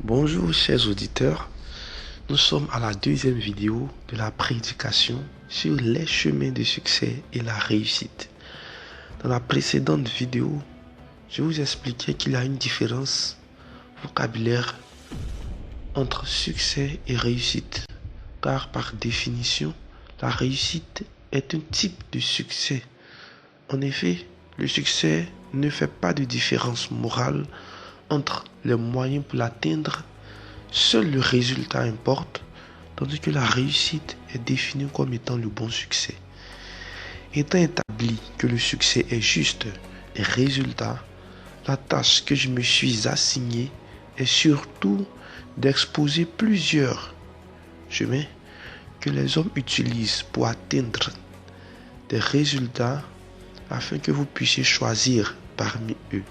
Bonjour chers auditeurs, nous sommes à la deuxième vidéo de la prédication sur les chemins de succès et la réussite. Dans la précédente vidéo, je vous expliquais qu'il y a une différence vocabulaire entre succès et réussite, car par définition, la réussite est un type de succès. En effet, le succès ne fait pas de différence morale entre les moyens pour l'atteindre, seul le résultat importe, tandis que la réussite est définie comme étant le bon succès. Étant établi que le succès est juste les résultats, la tâche que je me suis assignée est surtout d'exposer plusieurs chemins que les hommes utilisent pour atteindre des résultats afin que vous puissiez choisir parmi eux.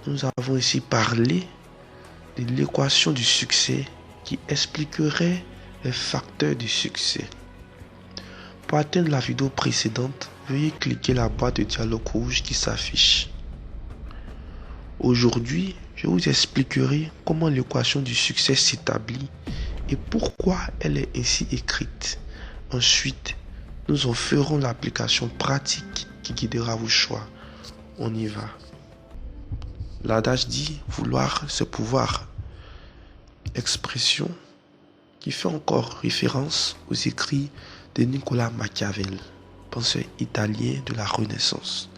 Nous avons ici parlé de l'équation du succès qui expliquerait les facteurs du succès. Pour atteindre la vidéo précédente, veuillez cliquer la boîte de dialogue rouge qui s'affiche. Aujourd'hui, je vous expliquerai comment l'équation du succès s'établit et pourquoi elle est ainsi écrite. Ensuite, nous en ferons l'application pratique qui guidera vos choix. On y va. L'adage dit « vouloir, c'est pouvoir ». Expression qui fait encore référence aux écrits de Nicolas Machiavel, penseur italien de la Renaissance.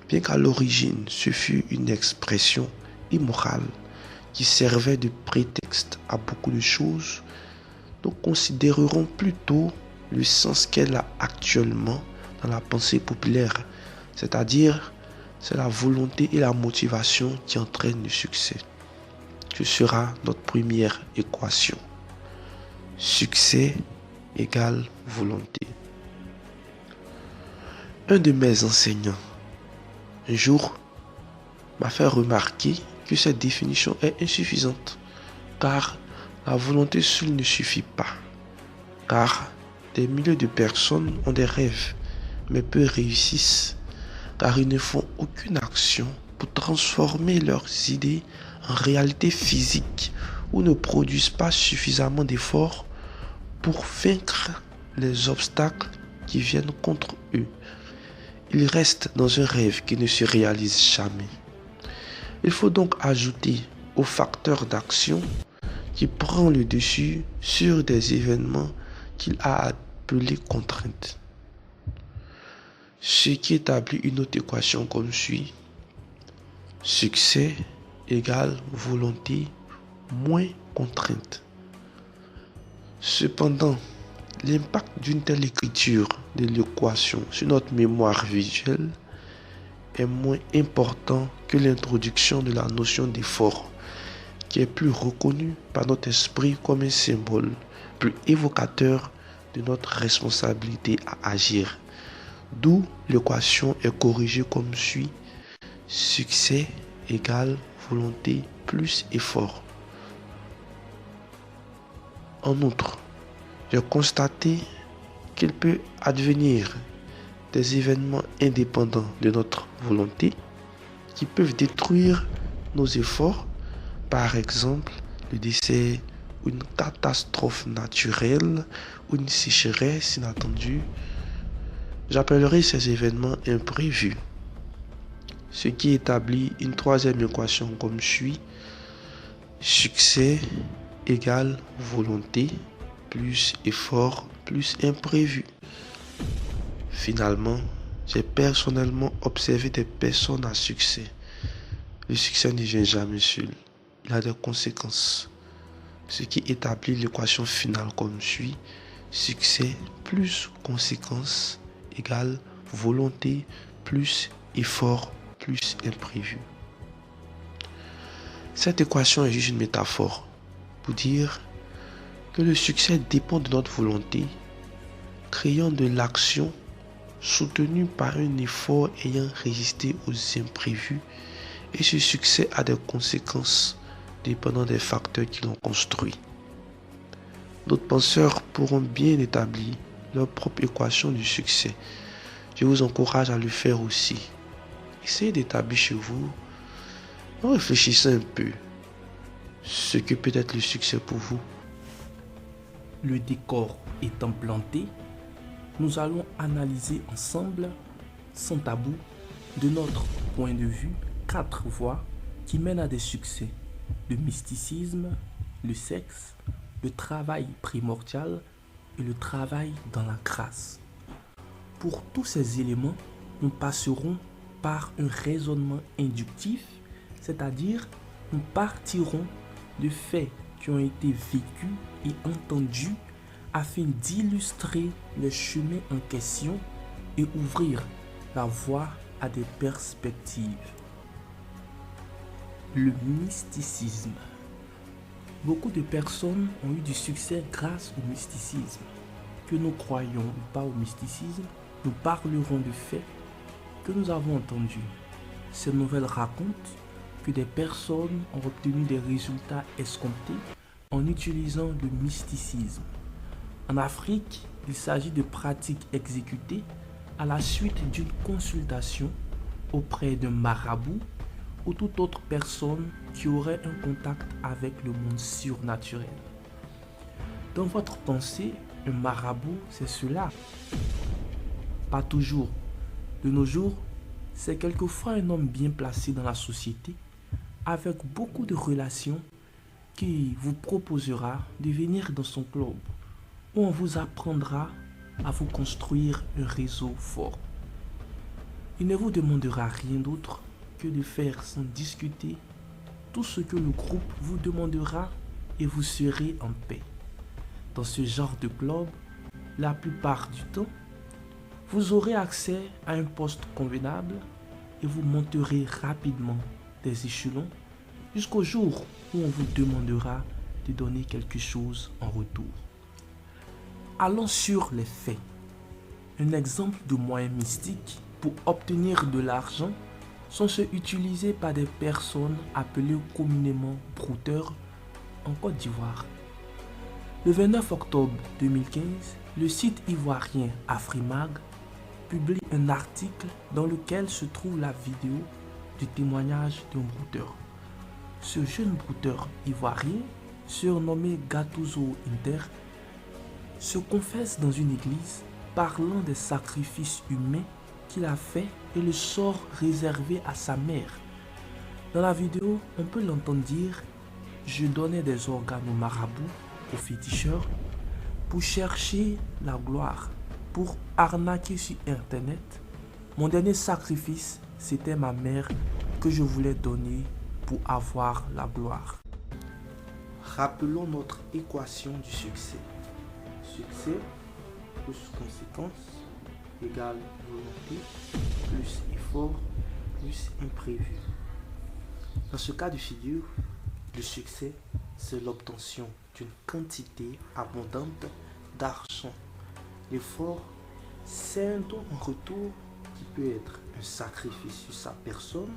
Bien qu'à l'origine ce fût une expression immorale qui servait de prétexte à beaucoup de choses, nous considérerons plutôt le sens qu'elle a actuellement dans la pensée populaire, c'est-à-dire c'est la volonté et la motivation qui entraînent le succès. Ce sera notre première équation. Succès égale volonté. Un de mes enseignants, un jour, m'a fait remarquer que cette définition est insuffisante, car la volonté seule ne suffit pas, car des milliers de personnes ont des rêves, mais peu réussissent, car ils ne font aucune action pour transformer leurs idées en réalité physique ou ne produisent pas suffisamment d'efforts pour vaincre les obstacles qui viennent contre eux. Ils restent dans un rêve qui ne se réalise jamais. Il faut donc ajouter au facteur d'action qui prend le dessus sur des événements qu'il a appelés contraintes. Ce qui établit une autre équation comme suit. Succès égale volonté moins contrainte. Cependant, l'impact d'une telle écriture de l'équation sur notre mémoire visuelle est moins important que l'introduction de la notion d'effort, qui est plus reconnue par notre esprit comme un symbole plus évocateur de notre responsabilité à agir. D'où l'équation est corrigée comme suit. Succès égale volonté plus effort. En outre, j'ai constaté qu'il peut advenir des événements indépendants de notre volonté qui peuvent détruire nos efforts, par exemple le décès ou une catastrophe naturelle ou une sécheresse inattendue. J'appellerai ces événements imprévus, ce qui établit une troisième équation comme suit. Succès égale volonté plus effort plus imprévu. Finalement, j'ai personnellement observé des personnes à succès. Le succès ne vient jamais seul. Il a des conséquences. Ce qui établit l'équation finale comme suit. Succès plus conséquences égale volonté plus effort plus imprévu. Cette équation est juste une métaphore pour dire que le succès dépend de notre volonté, créant de l'action soutenue par un effort ayant résisté aux imprévus, et ce succès a des conséquences dépendant des facteurs qui l'ont construit. D'autres penseurs pourront bien établir leur propre équation du succès. Je vous encourage à le faire aussi. Essayez d'établir chez vous en réfléchissant un peu ce que peut être le succès pour vous. Le décor étant planté, nous allons analyser ensemble, sans tabou, de notre point de vue, 4 voies qui mènent à des succès. Le mysticisme, le sexe, le travail primordial et le travail dans la grâce. Pour tous ces éléments, nous passerons par un raisonnement inductif, c'est-à-dire nous partirons de faits qui ont été vécus et entendus afin d'illustrer les chemins en question et ouvrir la voie à des perspectives. Le mysticisme. Beaucoup de personnes ont eu du succès grâce au mysticisme. Que nous croyons ou pas au mysticisme, nous parlerons de faits que nous avons entendus. Ces nouvelles racontent que des personnes ont obtenu des résultats escomptés en utilisant le mysticisme. En Afrique, il s'agit de pratiques exécutées à la suite d'une consultation auprès d'un marabout ou toute autre personne qui aurait un contact avec le monde surnaturel. Dans votre pensée, un marabout, c'est cela. Pas toujours. De nos jours, c'est quelquefois un homme bien placé dans la société, avec beaucoup de relations, qui vous proposera de venir dans son club, où on vous apprendra à vous construire un réseau fort. Il ne vous demandera rien d'autre que de faire sans discuter tout ce que le groupe vous demandera et vous serez en paix. Dans ce genre de club, la plupart du temps, vous aurez accès à un poste convenable et vous monterez rapidement des échelons jusqu'au jour où on vous demandera de donner quelque chose en retour. Allons sur les faits. Un exemple de moyen mystique pour obtenir de l'argent sont ceux utilisés par des personnes appelées communément brouteurs en Côte d'Ivoire. Le 29 octobre 2015, le site ivoirien Afrimag publie un article dans lequel se trouve la vidéo du témoignage d'un brouteur. Ce jeune brouteur ivoirien, surnommé Gattuso Inter, se confesse dans une église parlant des sacrifices humains qu'il a fait et le sort réservé à sa mère. Dans la vidéo, on peut l'entendre dire « Je donnais des organes aux marabouts, aux féticheurs, pour chercher la gloire, pour arnaquer sur Internet. Mon dernier sacrifice, c'était ma mère que je voulais donner pour avoir la gloire. » Rappelons notre équation du succès. Succès plus conséquence égale volonté plus effort plus imprévu. Dans ce cas de figure, le succès, c'est l'obtention d'une quantité abondante d'argent. L'effort, c'est un don en retour qui peut être un sacrifice sur sa personne,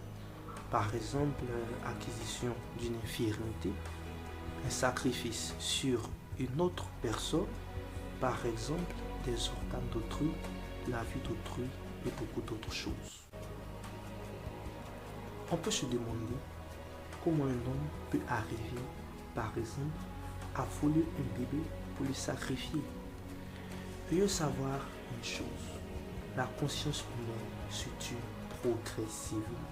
par exemple l'acquisition d'une infirmité, un sacrifice sur une autre personne, par exemple des organes d'autrui, la vie d'autrui et beaucoup d'autres choses. On peut se demander comment un homme peut arriver, par exemple, à voler un bébé pour le sacrifier. Veuillez savoir une chose, la conscience humaine se tue progressivement.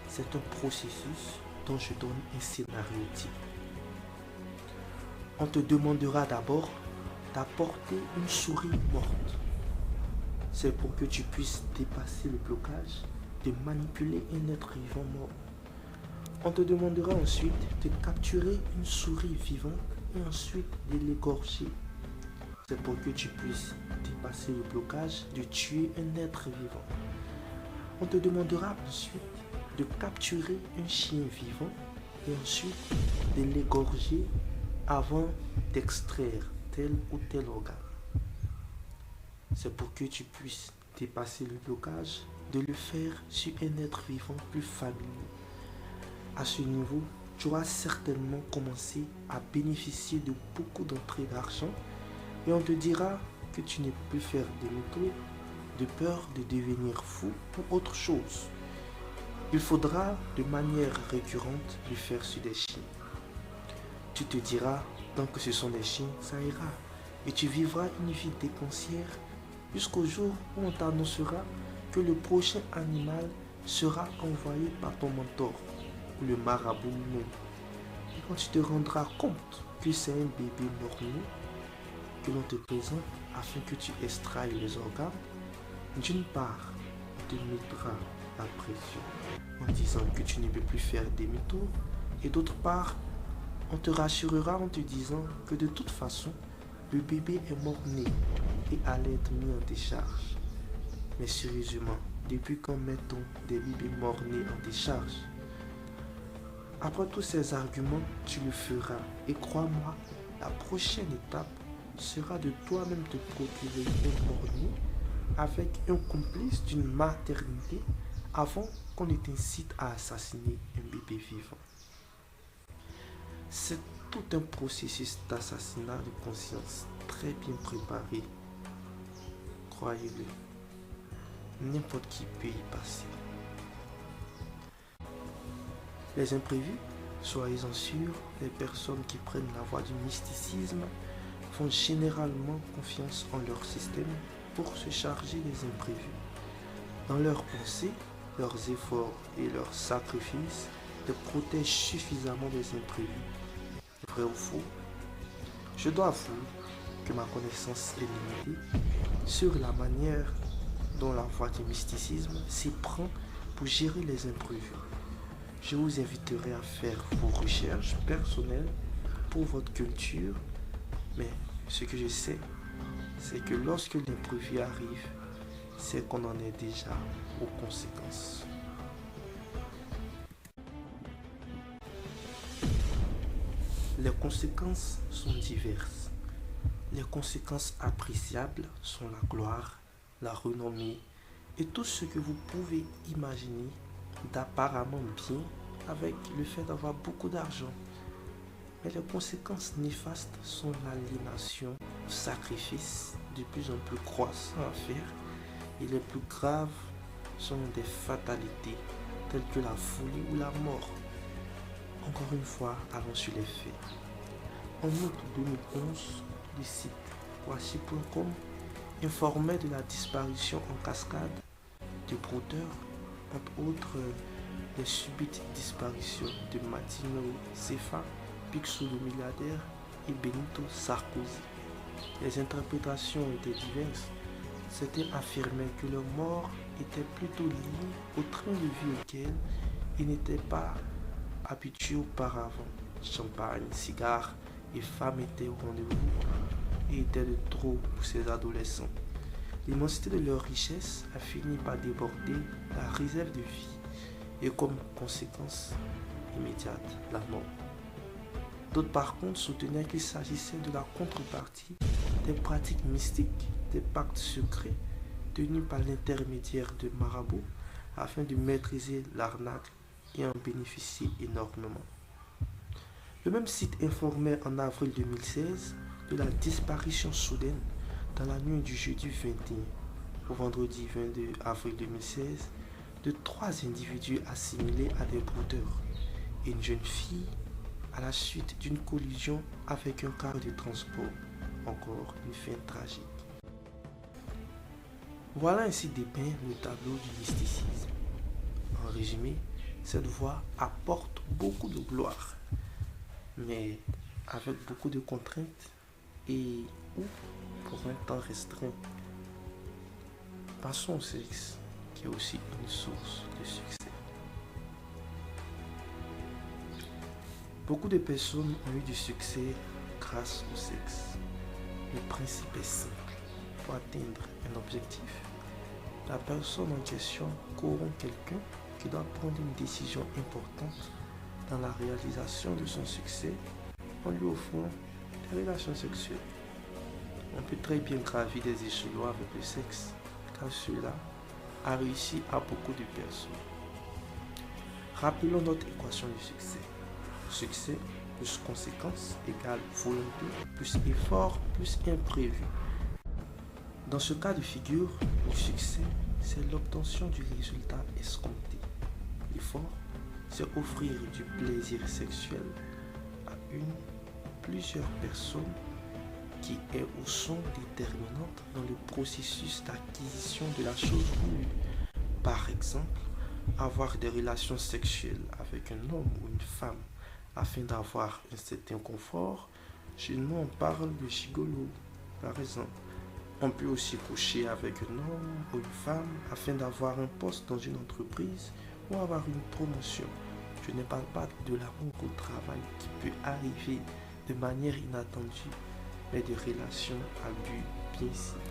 C'est un processus dont je donne un scénario type. On te demandera d'abord d'apporter une souris morte. C'est pour que tu puisses dépasser le blocage de manipuler un être vivant mort. On te demandera ensuite de capturer une souris vivante et ensuite de l'égorger. C'est pour que tu puisses dépasser le blocage de tuer un être vivant. On te demandera ensuite de capturer un chien vivant et ensuite de l'égorger avant d'extraire tel ou tel organe. C'est pour que tu puisses dépasser le blocage de le faire sur un être vivant plus familier. À ce niveau, tu auras certainement commencé à bénéficier de beaucoup d'entrées d'argent et on te dira que tu ne peux faire demi-tour de peur de devenir fou ou autre chose. Il faudra de manière récurrente le faire sur des chiens. Tu te diras, tant que ce sont des chiens, ça ira. Et tu vivras une vie dépensière jusqu'au jour où on t'annoncera que le prochain animal sera envoyé par ton mentor ou le marabout lui-même. Et quand tu te rendras compte que c'est un bébé mort-né que l'on te présente afin que tu extrailles les organes, d'une part, on te mettra la pression en disant que tu ne peux plus faire demi-tour, et d'autre part, on te rassurera en te disant que de toute façon, le bébé est mort-né et allait être mis en décharge. Mais sérieusement, depuis quand met-on des bébés morts-nés en décharge? Après tous ces arguments, tu le feras. Et crois-moi, la prochaine étape sera de toi-même te procurer un mort-né avec un complice d'une maternité avant qu'on ne t'incite à assassiner un bébé vivant. C'est tout un processus d'assassinat de conscience très bien préparé. Croyez-le, n'importe qui peut y passer. Les imprévus, soyez-en sûrs, les personnes qui prennent la voie du mysticisme font généralement confiance en leur système pour se charger des imprévus. Dans leurs pensées, leurs efforts et leurs sacrifices te protègent suffisamment des imprévus. Vrai ou faux? Je dois avouer que ma connaissance est limitée sur la manière dont la voie du mysticisme s'y prend pour gérer les imprévus. Je vous inviterai à faire vos recherches personnelles pour votre culture, mais ce que je sais, c'est que lorsque l'imprévu arrive, c'est qu'on en est déjà aux conséquences. Les conséquences sont diverses. Les conséquences appréciables sont la gloire, la renommée et tout ce que vous pouvez imaginer d'apparemment bien avec le fait d'avoir beaucoup d'argent. Mais les conséquences néfastes sont l'aliénation, le sacrifice de plus en plus croissant à faire, et les plus graves sont des fatalités telles que la folie ou la mort. Encore une fois, allons sur les faits. En août 2011, le site Voici.com informait de la disparition en cascade de brodeurs, entre autres les subites disparitions de Martino Zefa, Picsou le milliardaire et Benito Sarkozy. Les interprétations étaient diverses. Certains affirmaient que leurs morts étaient plutôt liés au train de vie auquel ils n'étaient pas habitués auparavant. Champagne, cigares et femmes étaient au rendez-vous et étaient de trop pour ces adolescents. L'immensité de leur richesse a fini par déborder la réserve de vie et comme conséquence immédiate, la mort. D'autres par contre soutenaient qu'il s'agissait de la contrepartie des pratiques mystiques, des pactes secrets tenus par l'intermédiaire de marabouts afin de maîtriser l'arnaque et en bénéficier énormément. Le même site informait en avril 2016 de la disparition soudaine dans la nuit du jeudi 21 au vendredi 22 avril 2016 de 3 individus assimilés à des brodeurs et une jeune fille à la suite d'une collision avec un car de transport. Encore une fin tragique. Voilà ainsi dépeint le tableau du mysticisme. En résumé, cette voie apporte beaucoup de gloire, mais avec beaucoup de contraintes et ou pour un temps restreint. Passons au sexe, qui est aussi une source de succès. Beaucoup de personnes ont eu du succès grâce au sexe. Le principe est simple. Pour atteindre un objectif, la personne en question corrompt quelqu'un qui doit prendre une décision importante dans la réalisation de son succès en lui offrant des relations sexuelles. On peut très bien gravir des échelons avec le sexe, car cela a réussi à beaucoup de personnes. Rappelons notre équation du succès. Succès plus conséquence égale volonté plus effort plus imprévu. Dans ce cas de figure, le succès, c'est l'obtention du résultat escompté. L'effort, c'est offrir du plaisir sexuel à une plusieurs personnes qui sont déterminantes dans le processus d'acquisition de la chose voulue. Par exemple, avoir des relations sexuelles avec un homme ou une femme afin d'avoir un certain confort. Chez nous, on parle de gigolo, par exemple. On peut aussi coucher avec un homme ou une femme afin d'avoir un poste dans une entreprise ou avoir une promotion. Je ne parle pas de l'amour au travail qui peut arriver de manière inattendue, mais de relations à but bien ciblé.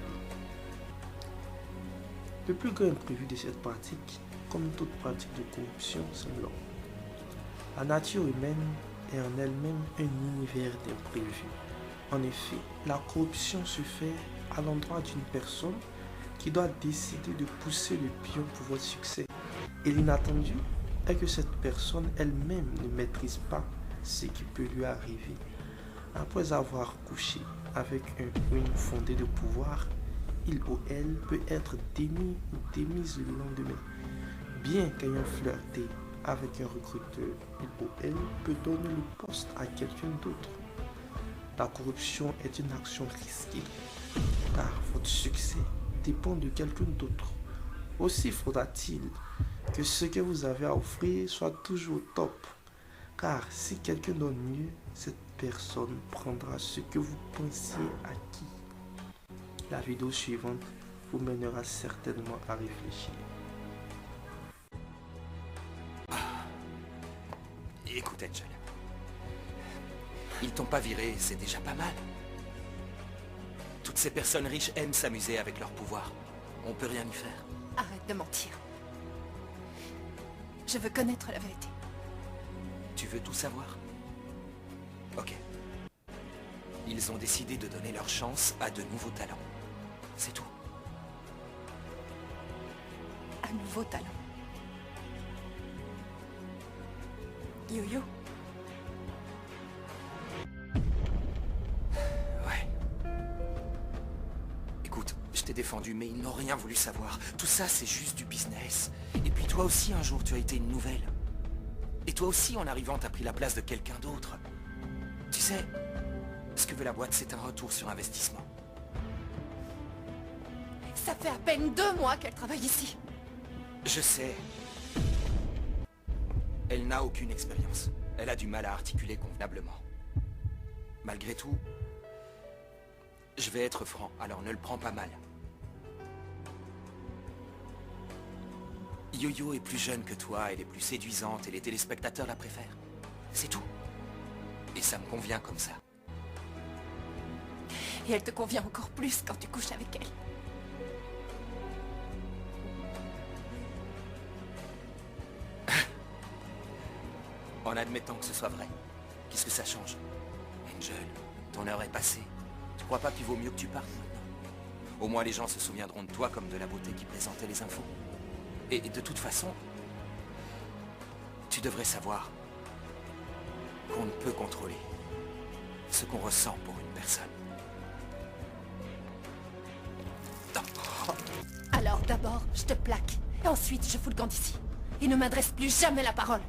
Le plus grand imprévu de cette pratique, comme toute pratique de corruption, c'est l'homme. La nature humaine est en elle-même un univers d'imprévus. En effet, la corruption se fait à l'endroit d'une personne qui doit décider de pousser le pion pour votre succès. Et l'inattendu est que cette personne elle-même ne maîtrise pas ce qui peut lui arriver. Après avoir couché avec un ou une fondée de pouvoir, il ou elle peut être démis ou démise le lendemain. Bien qu'ayant flirté avec un recruteur, il ou elle peut donner le poste à quelqu'un d'autre. La corruption est une action risquée, car votre succès dépend de quelqu'un d'autre. Aussi faudra-t-il que ce que vous avez à offrir soit toujours top, car si quelqu'un donne mieux, cette personne prendra ce que vous pensiez acquis. La vidéo suivante vous mènera certainement à réfléchir. Écoute, Angel. Ils t'ont pas viré, c'est déjà pas mal. Toutes ces personnes riches aiment s'amuser avec leur pouvoir. On peut rien y faire. Arrête de mentir. Je veux connaître la vérité. Tu veux tout savoir? Ok. Ils ont décidé de donner leur chance à de nouveaux talents. C'est tout. Un nouveau talent. Yo-Yo. Ouais. Écoute, je t'ai défendu, mais ils n'ont rien voulu savoir. Tout ça, c'est juste du business. Et puis toi aussi, un jour, tu as été une nouvelle. Et toi aussi, en arrivant, t'as pris la place de quelqu'un d'autre. Tu sais, ce que veut la boîte, c'est un retour sur investissement. Ça fait à peine 2 mois qu'elle travaille ici. Je sais. Elle n'a aucune expérience. Elle a du mal à articuler convenablement. Malgré tout, je vais être franc, alors ne le prends pas mal. Yo-Yo est plus jeune que toi, elle est plus séduisante et les téléspectateurs la préfèrent. C'est tout. Et ça me convient comme ça. Et elle te convient encore plus quand tu couches avec elle. En admettant que ce soit vrai, qu'est-ce que ça change? Angel, ton heure est passée. Tu crois pas qu'il vaut mieux que tu partes maintenant? Au moins les gens se souviendront de toi comme de la beauté qui présentait les infos. Et de toute façon, tu devrais savoir qu'on ne peut contrôler ce qu'on ressent pour une personne. Alors d'abord, je te plaque. Et ensuite, je fous le camp d'ici. Et ne m'adresse plus jamais la parole.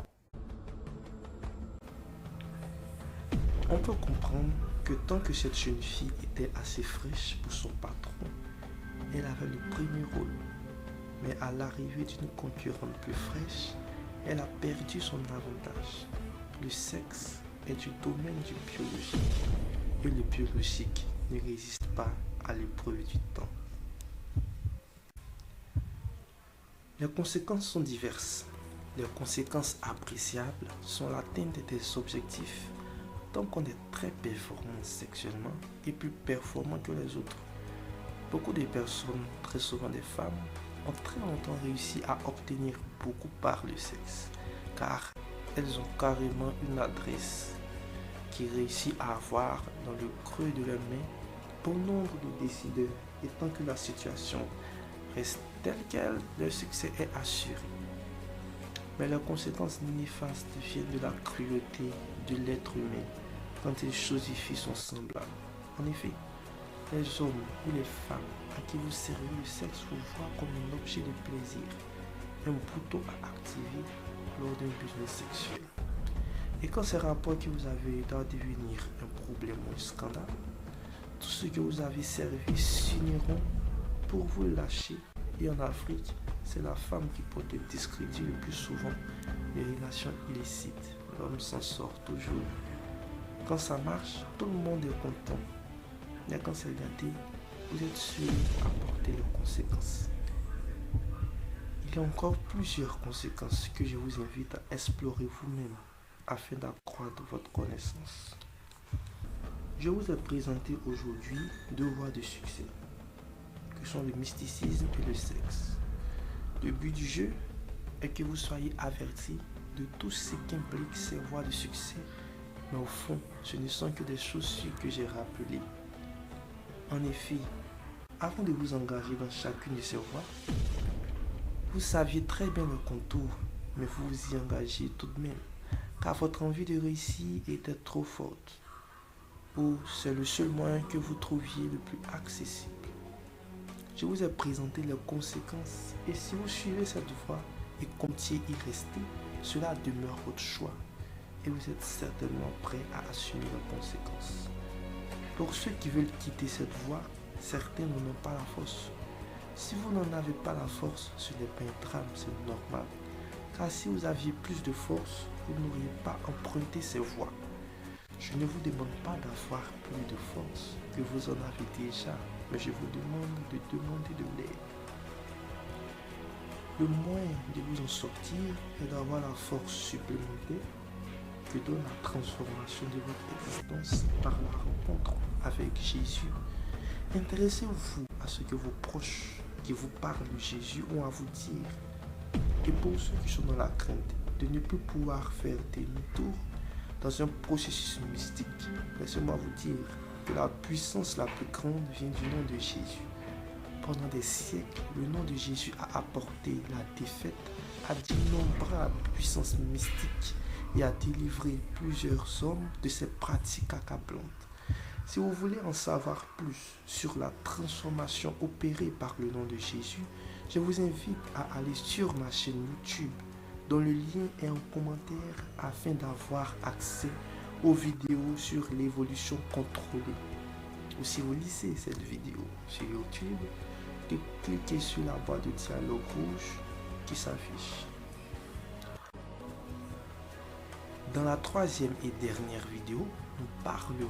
On peut comprendre que tant que cette jeune fille était assez fraîche pour son patron, elle avait le premier rôle. Mais à l'arrivée d'une concurrente plus fraîche, elle a perdu son avantage. Le sexe est du domaine du biologique et le biologique ne résiste pas à l'épreuve du temps. Les conséquences sont diverses. Les conséquences appréciables sont l'atteinte des objectifs tant qu'on est très performant sexuellement et plus performant que les autres. Beaucoup de personnes, très souvent des femmes, ont très longtemps réussi à obtenir beaucoup par le sexe, car elles ont carrément une adresse qui réussit à avoir dans le creux de leur main bon nombre de décideurs, et tant que la situation reste telle qu'elle, leur succès est assuré. Mais les conséquences néfastes viennent de la cruauté de l'être humain quand il chosifie son semblable. En effet, les hommes ou les femmes à qui vous servez le sexe vous voient comme un objet de plaisir, un bouton à activer lors d'un besoin sexuel. Et quand ces rapports que vous avez doivent devenir un problème ou un scandale, tout ce que vous avez servi s'uniront pour vous lâcher. Et en Afrique, c'est la femme qui porte le discrédit le plus souvent des relations illicites. L'homme s'en sort toujours. Quand ça marche, tout le monde est content. Mais quand c'est gâté, vous êtes sûr à porter les conséquences. Il y a encore plusieurs conséquences que je vous invite à explorer vous-même afin d'accroître votre connaissance. Je vous ai présenté aujourd'hui 2 voies de succès, que sont le mysticisme et le sexe. Le but du jeu est que vous soyez avertis de tout ce qu'impliquent ces voies de succès, mais au fond, ce ne sont que des choses que j'ai rappelées. En effet, avant de vous engager dans chacune de ces voies, vous saviez très bien le contour, mais vous vous y engagez tout de même, car votre envie de réussir était trop forte, ou c'est le seul moyen que vous trouviez le plus accessible. Je vous ai présenté les conséquences, et si vous suivez cette voie et comptiez y rester, cela demeure votre choix, et vous êtes certainement prêt à assumer les conséquences. Pour ceux qui veulent quitter cette voie, certains n'en ont pas la force. Si vous n'en avez pas la force, ce n'est pas un drame, c'est normal. Car si vous aviez plus de force, vous n'auriez pas emprunté ces voies. Je ne vous demande pas d'avoir plus de force que vous en avez déjà, mais je vous demande de demander de l'aide. Le moyen de vous en sortir est d'avoir la force supplémentaire que donne la transformation de votre existence par la rencontre avec Jésus. Intéressez-vous à ce que vos proches qui vous parlent de Jésus ont à vous dire. Et pour ceux qui sont dans la crainte de ne plus pouvoir faire demi-tour dans un processus mystique, laissez-moi vous dire que la puissance la plus grande vient du nom de Jésus. Pendant des siècles, le nom de Jésus a apporté la défaite à d'innombrables puissances mystiques et a délivré plusieurs hommes de ces pratiques accablantes. Si vous voulez en savoir plus sur la transformation opérée par le nom de Jésus, je vous invite à aller sur ma chaîne YouTube, dont le lien est en commentaire afin d'avoir accès aux vidéos sur l'évolution contrôlée. Ou si vous lisez cette vidéo sur YouTube, cliquez sur la boîte de dialogue rouge qui s'affiche. Dans la 3e et dernière vidéo, nous parlerons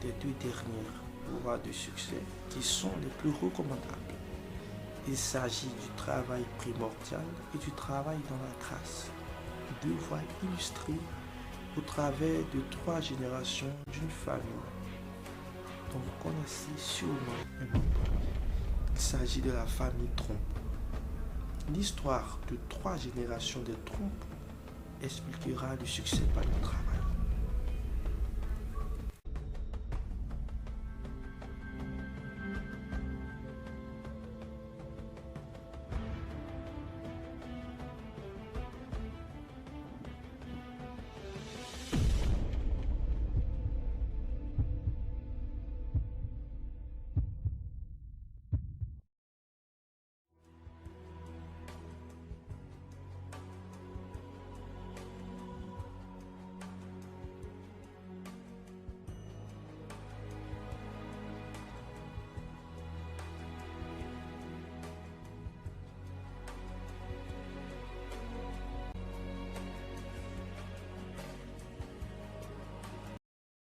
des 2 dernières voies de succès qui sont les plus recommandables. Il s'agit du travail primordial et du travail dans la grâce. 2 voies illustrées au travers de 3 générations d'une famille dont vous connaissez sûrement un membre. Il s'agit de la famille Trompe. L'histoire de 3 générations de Trompe expliquera le succès par le travail.